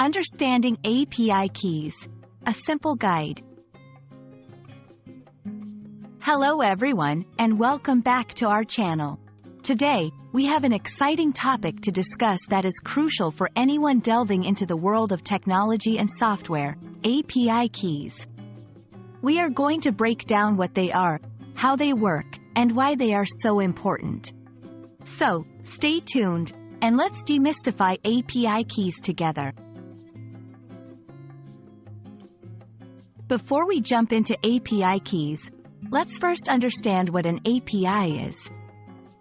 Understanding API Keys, a simple guide. Hello everyone, and welcome back to our channel. Today, we have an exciting topic to discuss that is crucial for anyone delving into the world of technology and software, API keys. We are going to break down what they are, how they work, and why they are so important. So, stay tuned, and let's demystify API keys together. Before we jump into API keys, let's first understand what an API is.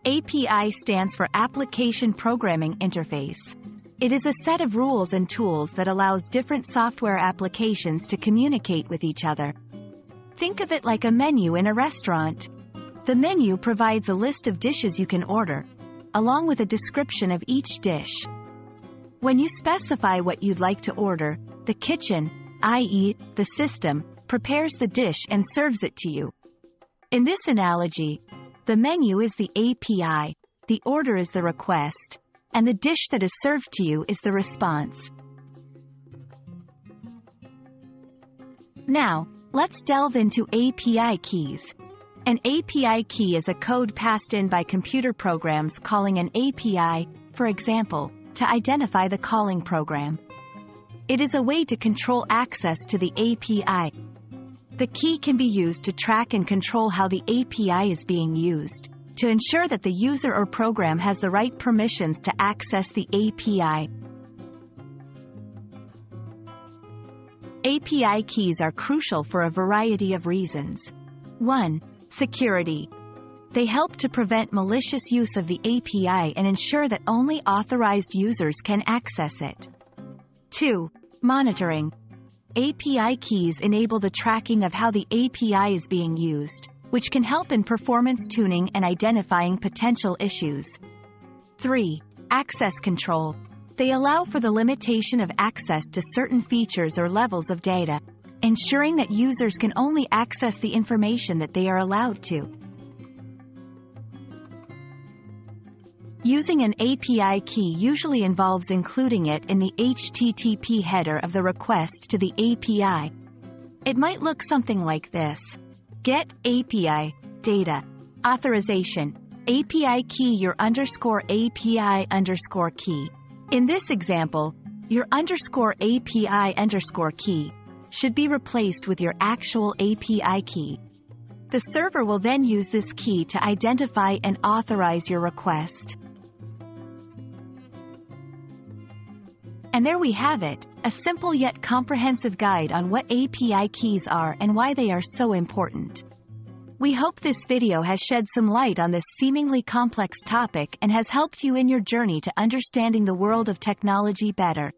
API stands for Application Programming Interface. It is a set of rules and tools that allows different software applications to communicate with each other. Think of it like a menu in a restaurant. The menu provides a list of dishes you can order, along with a description of each dish. When you specify what you'd like to order, the kitchen, i.e., the system, prepares the dish and serves it to you. In this analogy, the menu is the API, the order is the request, and the dish that is served to you is the response. Now, let's delve into API keys. An API key is a code passed in by computer programs calling an API, for example, to identify the calling program. It is a way to control access to the API. The key can be used to track and control how the API is being used, to ensure that the user or program has the right permissions to access the API. API keys are crucial for a variety of reasons. 1. Security. They help to prevent malicious use of the API and ensure that only authorized users can access it. 2. Monitoring. API keys enable the tracking of how the API is being used, which can help in performance tuning and identifying potential issues. 3. Access control. They allow for the limitation of access to certain features or levels of data, ensuring that users can only access the information that they are allowed to. Using an API key usually involves including it in the HTTP header of the request to the API. It might look something like this. Get API, data, authorization, API key your underscore API underscore key. In this example, your underscore API underscore key should be replaced with your actual API key. The server will then use this key to identify and authorize your request. And there we have it, a simple yet comprehensive guide on what API keys are and why they are so important. We hope this video has shed some light on this seemingly complex topic and has helped you in your journey to understanding the world of technology better.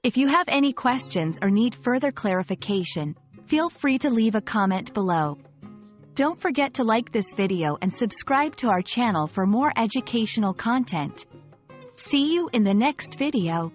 If you have any questions or need further clarification, feel free to leave a comment below. Don't forget to like this video and subscribe to our channel for more educational content. See you in the next video.